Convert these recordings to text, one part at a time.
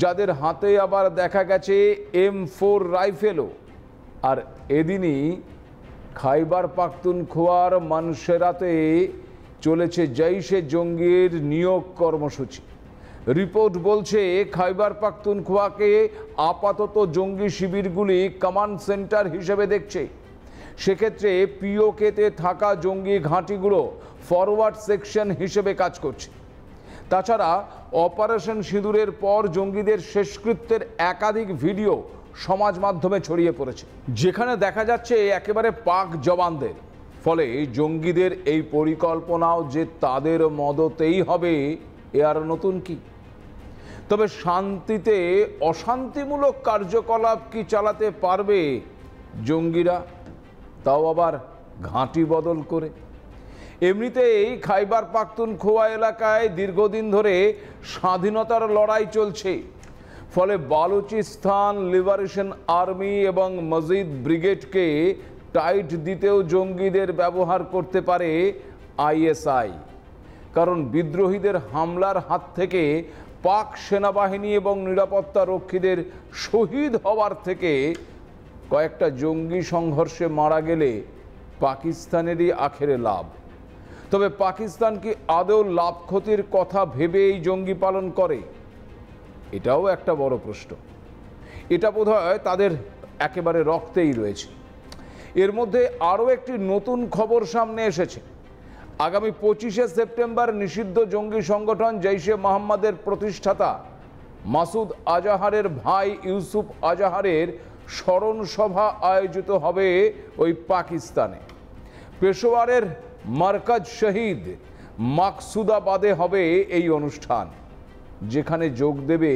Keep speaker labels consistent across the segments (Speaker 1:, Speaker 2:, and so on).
Speaker 1: যাদের হাতে আবার দেখা গেছে M4 রাইফেলও। আর এদিনই খাইবার পাখতুনখোয়ার মানসেরাতে চলেছে জৈশে জঙ্গির নিয়োগ কর্মসূচি। রিপোর্ট বলছে খাইবার পাখতুনখোয়াকে আপাতত জঙ্গি শিবিরগুলি কমান্ড সেন্টার হিসেবে দেখছে। সেক্ষেত্রে পিওকেতে থাকা জঙ্গি ঘাঁটিগুলো ফরওয়ার্ড সেকশন হিসেবে কাজ করছে। তাছাড়া অপারেশন সিঁদুরের পর জঙ্গিদের শেষকৃত্যের একাধিক ভিডিও সমাজ মাধ্যমে ছড়িয়ে পড়েছে, যেখানে দেখা যাচ্ছে একেবারে পাক জওয়ানদের। ফলে জঙ্গিদের এই পরিকল্পনাও যে তাদের মদতেই হবে এ আর নতুন কি। তবে শান্তিতে অশান্তিমূলক কার্যকলাপ কি চালাতে পারবে জঙ্গিরা, তাও আবার ঘাঁটি বদল করে? এমনিতেই খাইবার পাখতুনখোয়া এলাকায় দীর্ঘদিন ধরে স্বাধীনতার লড়াই চলছে। ফলে বালুচিস্তান লিবারেশন আর্মি এবং মজিদ ব্রিগেডকে টাইট দিতেও জঙ্গিদের ব্যবহার করতে পারে ISI। কারণ বিদ্রোহীদের হামলার হাত থেকে পাক সেনাবাহিনী এবং নিরাপত্তা রক্ষীদের শহীদ হওয়ার থেকে কয়েকটা জঙ্গি সংঘর্ষে মারা গেলে পাকিস্তানেরই আখেরে লাভ। তবে পাকিস্তান কি আদৌ লাভ ক্ষতির কথা ভেবে এই জঙ্গি পালন করে? এটাও একটা বড় প্রশ্ন। এটা বোধহয় তাদের একেবারে রক্তেই রয়েছে। এর মধ্যে আরও একটি নতুন খবর সামনে এসেছে। আগামী 25শে সেপ্টেম্বর নিষিদ্ধ জঙ্গি সংগঠন জৈশে মোহাম্মদের প্রতিষ্ঠাতা মাসুদ আজাহারের ভাই ইউসুফ আজাহারের স্মরণ সভা আয়োজিত হবে ওই পাকিস্তানে। পেশোয়ারের মারকাজ শহীদ মাকসুদাবাদে হবে এই অনুষ্ঠান, যেখানে যোগ দেবে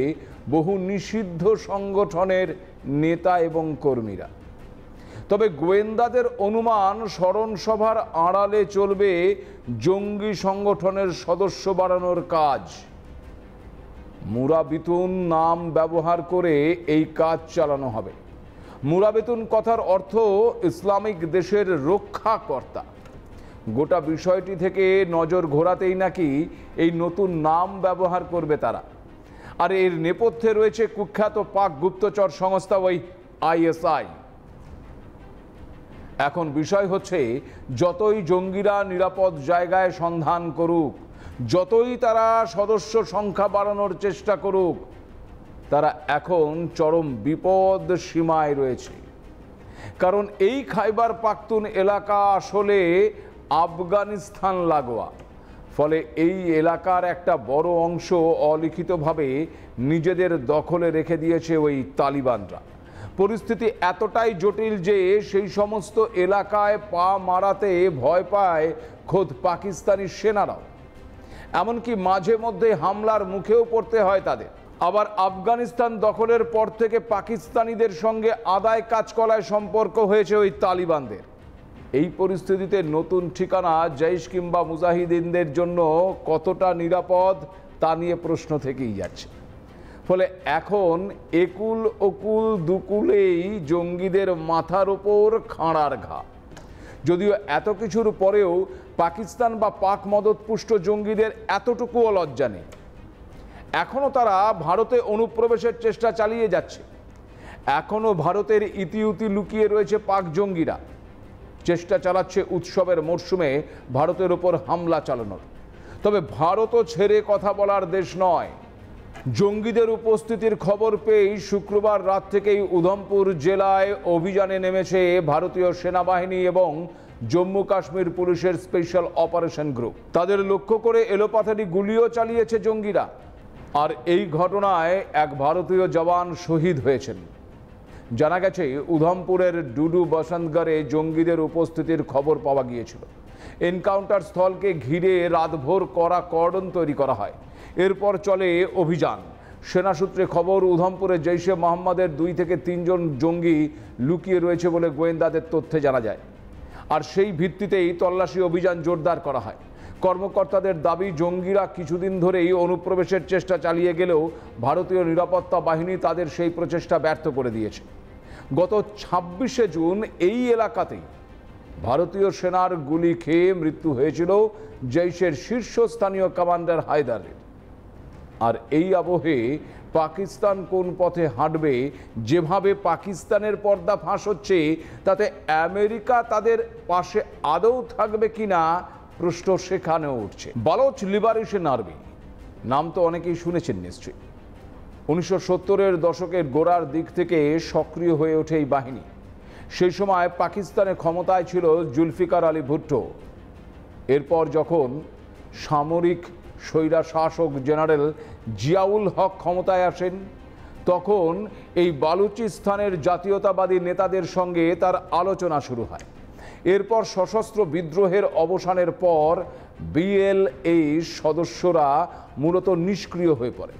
Speaker 1: বহু নিষিদ্ধ সংগঠনের নেতা এবং কর্মীরা। তবে গোয়েন্দাদের অনুমান স্মরণ সভার আড়ালে চলবে জঙ্গি সংগঠনের সদস্য বাড়ানোর কাজ। মুরাবিতুন নাম ব্যবহার করে এই কাজ চালানো হবে। মুরাবিতুন কথার অর্থ ইসলামিক দেশের রক্ষাকর্তা। গোটা বিষয়টি থেকে নজর ঘোরাতেই নাকি এই নতুন নাম ব্যবহার করবে তারা। আর এর নেপথ্যে রয়েছে কুখ্যাত পাক গুপ্তচর সংস্থা ওই ISI। এখন বিষয় হচ্ছে, যতই জঙ্গিরা নিরাপদ জায়গায় সন্ধান করুক, যতই তারা সদস্য সংখ্যা বাড়ানোর চেষ্টা করুক, তারা এখন চরম বিপদ সীমায় রয়েছে। কারণ এই খাইবার পাখতুন এলাকা আসলে আফগানিস্তান লাগোয়া। ফলে এই এলাকার একটা বড় অংশ অলিখিতভাবে নিজেদের দখলে রেখে দিয়েছে ওই তালিবানরা। পরিস্থিতি এতটাই জটিল যে সেই সমস্ত এলাকায় পা মারাতে ভয় পায় খোদ পাকিস্তানি সেনারাও। এমনকি মাঝে মধ্যে হামলার মুখেও পড়তে হয় তাদের। আবার আফগানিস্তান দখলের পর থেকে পাকিস্তানিদের সঙ্গে আদায় কাজকলায় সম্পর্ক হয়েছে ওই তালিবানদের। এই পরিস্থিতিতে নতুন ঠিকানা জৈশ কিংবা মুজাহিদিনদের জন্য কতটা নিরাপদ তা নিয়ে প্রশ্ন থেকেই যাচ্ছে। ফলে এখন একুল ওকুল দুকুলেই জঙ্গিদের মাথার ওপর খাঁড়ার ঘা। যদিও এত কিছুর পরেও পাকিস্তান বা পাক মদতপুষ্ট জঙ্গিদের এতটুকুও লজ্জা নেই। এখনও তারা ভারতে অনুপ্রবেশের চেষ্টা চালিয়ে যাচ্ছে। এখনও ভারতের ইতিউতি লুকিয়ে রয়েছে পাক জঙ্গিরা। চেষ্টা চালাচ্ছে উৎসবের মরশুমে ভারতের ওপর হামলা চালানোর। তবে ভারতও ছেড়ে কথা বলার দেশ নয়। জঙ্গিদের উপস্থিতির খবর পেয়েই শুক্রবার রাত থেকেই উধমপুর জেলায় অভিযানে নেমেছে ভারতীয় সেনাবাহিনী এবং জম্মু কাশ্মীর পুলিশের স্পেশাল অপারেশন গ্রুপ। তাদের লক্ষ্য করে এলোপাথারি গুলিও চালিয়েছে জঙ্গিরা। আর এই ঘটনায় এক ভারতীয় জওয়ান শহীদ হয়েছেন। জানা গেছে উধমপুরের ডুডু বসন্তগড়ে জঙ্গিদের উপস্থিতির খবর পাওয়া গিয়েছিল। এনকাউন্টার স্থলকে ঘিরে রাতভর কড়া কর্ডন তৈরি করা হয়। এরপর চলে অভিযান। সেনা সূত্রে খবর, উধমপুরে জৈশে মোহাম্মদের 2 থেকে 3 জন জঙ্গি লুকিয়ে রয়েছে বলে গোয়েন্দাদের তথ্যে জানা যায়। আর সেই ভিত্তিতেই তল্লাশি অভিযান জোরদার করা হয়। কর্মকর্তাদের দাবি, জঙ্গিরা কিছুদিন ধরেই অনুপ্রবেশের চেষ্টা চালিয়ে গেলেও ভারতীয় নিরাপত্তা বাহিনী তাদের সেই প্রচেষ্টা ব্যর্থ করে দিয়েছে। গত 26শে জুন এই এলাকাতেই ভারতীয় সেনার গুলি খেয়ে মৃত্যু হয়েছিল জৈশের শীর্ষস্থানীয় কমান্ডার হায়দারের। আর এই আবহে পাকিস্তান কোন পথে হাঁটবে, যেভাবে পাকিস্তানের পর্দা ফাঁস হচ্ছে তাতে আমেরিকা তাদের পাশে আদৌ থাকবে কিনা প্রশ্ন সেখানেও উঠছে। বালোচ লিবারেশন আর্মি নাম তো অনেকেই শুনেছেন নিশ্চয়ই। 1970-এর দশকের গোড়ার দিক থেকে সক্রিয় হয়ে ওঠে এই বাহিনী। সেই সময় পাকিস্তানে ক্ষমতায় ছিল জুলফিকার আলী ভুট্টো। এরপর যখন সামরিক স্বৈরা শাসক জেনারেল জিয়াউল হক ক্ষমতায় আসেন, তখন এই বালুচিস্তানের জাতীয়তাবাদী নেতাদের সঙ্গে তার আলোচনা শুরু হয়। এরপর সশস্ত্র বিদ্রোহের অবসানের পর বিএলএ সদস্যরা মূলত নিষ্ক্রিয় হয়ে পড়ে।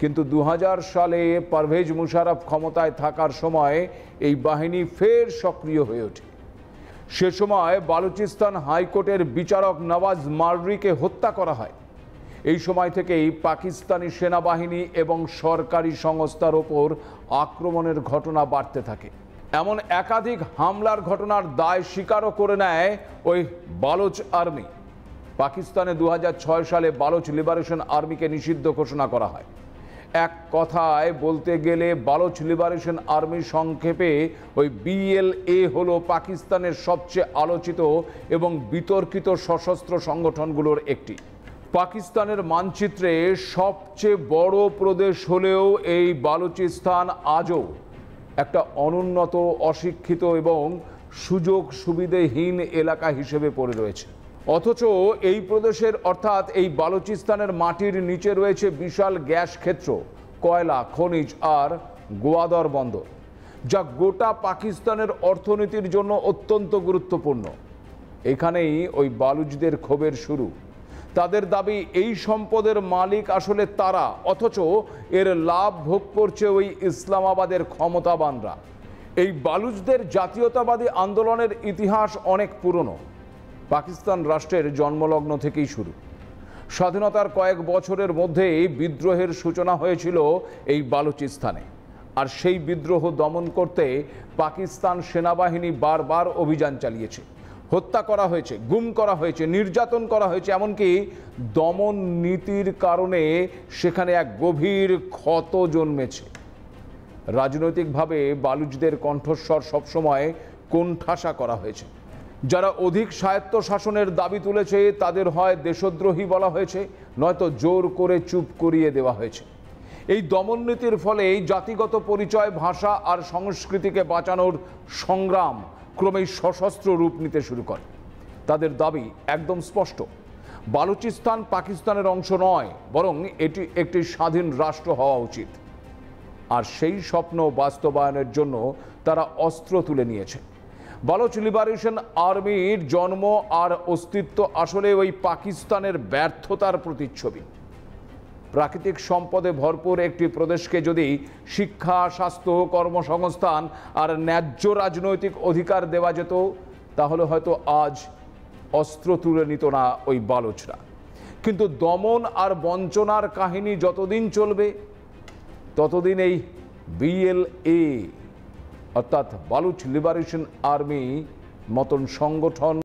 Speaker 1: কিন্তু 2000 সালে পারভেজ মুশারফ ক্ষমতায় থাকার সময় এই বাহিনী ফের সক্রিয় হয়ে ওঠে। সে সময় বালুচিস্তান হাইকোর্টের বিচারক নওয়াজ মার্রিকে হত্যা করা হয়। এই সময় থেকেই পাকিস্তানি সেনাবাহিনী এবং সরকারি সংস্থার ওপর আক্রমণের ঘটনা বাড়তে থাকে। এমন একাধিক হামলার ঘটনার দায় স্বীকারও করে নেয় ওই বালোচ আর্মি। পাকিস্তানে 2006 সালে বালোচ লিবারেশন আর্মিকে নিষিদ্ধ ঘোষণা করা হয়। এক কথায় বলতে গেলে বালোচ লিবারেশন আর্মি, সংক্ষেপে ওই বিএলএ হলো পাকিস্তানের সবচেয়ে আলোচিত এবং বিতর্কিত সশস্ত্র সংগঠনগুলোর একটি। পাকিস্তানের মানচিত্রে সবচেয়ে বড় প্রদেশ হলেও এই বালুচিস্তান আজও একটা অনুন্নত, অশিক্ষিত এবং সুযোগ সুবিধাহীন এলাকা হিসেবে পড়ে রয়েছে। অথচ এই প্রদেশের অর্থাৎ এই বালুচিস্তানের মাটির নিচে রয়েছে বিশাল গ্যাস ক্ষেত্র, কয়লা খনিজ আর গোয়াদর বন্দর, যা গোটা পাকিস্তানের অর্থনীতির জন্য অত্যন্ত গুরুত্বপূর্ণ। এখানেই ওই বালুচদের ক্ষোভের শুরু। তাদের দাবি এই সম্পদের মালিক আসলে তারা, অথচ এর লাভ ভোগ করছে ওই ইসলামাবাদের ক্ষমতাবানরা। এই বালুচদের জাতীয়তাবাদী আন্দোলনের ইতিহাস অনেক পুরনো। পাকিস্তান রাষ্ট্রের জন্মলগ্ন থেকেই শুরু। স্বাধীনতার কয়েক বছরের মধ্যেই বিদ্রোহের সূচনা হয়েছিল এই বালুচিস্তানে। আর সেই বিদ্রোহ দমন করতে পাকিস্তান সেনাবাহিনী বারবার অভিযান চালিয়েছে। হত্যা করা হয়েছে, গুম করা হয়েছে, নির্যাতন করা হয়েছে, এমনকি দমন নীতির কারণে সেখানে এক গভীর ক্ষত জন্মেছে। রাজনৈতিকভাবে বালুচদের কণ্ঠস্বর সবসময় কোণঠাসা করা হয়েছে। যারা অধিক স্বায়ত্ত শাসনের দাবি তুলেছে তাদের হয় দেশদ্রোহী বলা হয়েছে, নয়তো জোর করে চুপ করিয়ে দেওয়া হয়েছে। এই দমন নীতির ফলে জাতিগত পরিচয়, ভাষা আর সংস্কৃতিকে বাঁচানোর সংগ্রাম ক্রমেই সশস্ত্র রূপ নিতে শুরু করে। তাদের দাবি একদম স্পষ্ট, বালুচিস্তান পাকিস্তানের অংশ নয়, বরং এটি একটি স্বাধীন রাষ্ট্র হওয়া উচিত। আর সেই স্বপ্ন বাস্তবায়নের জন্য তারা অস্ত্র তুলে নিয়েছে। বালোচ লিবারেশন আর্মির জন্ম আর অস্তিত্ব আসলে ওই পাকিস্তানের ব্যর্থতার প্রতিচ্ছবি। প্রাকৃতিক সম্পদে ভরপুর একটি প্রদেশকে যদি শিক্ষা, স্বাস্থ্য, কর্মসংস্থান আর ন্যায্য রাজনৈতিক অধিকার দেওয়া যেত, তাহলে হয়তো আজ অস্ত্র তুলে নিত না ওই বালোচরা। কিন্তু দমন আর বঞ্চনার কাহিনী যতদিন চলবে, ততদিন এই বিএলএ অর্থাৎ বালুচ লিবারেশন আর্মি মতন সংগঠন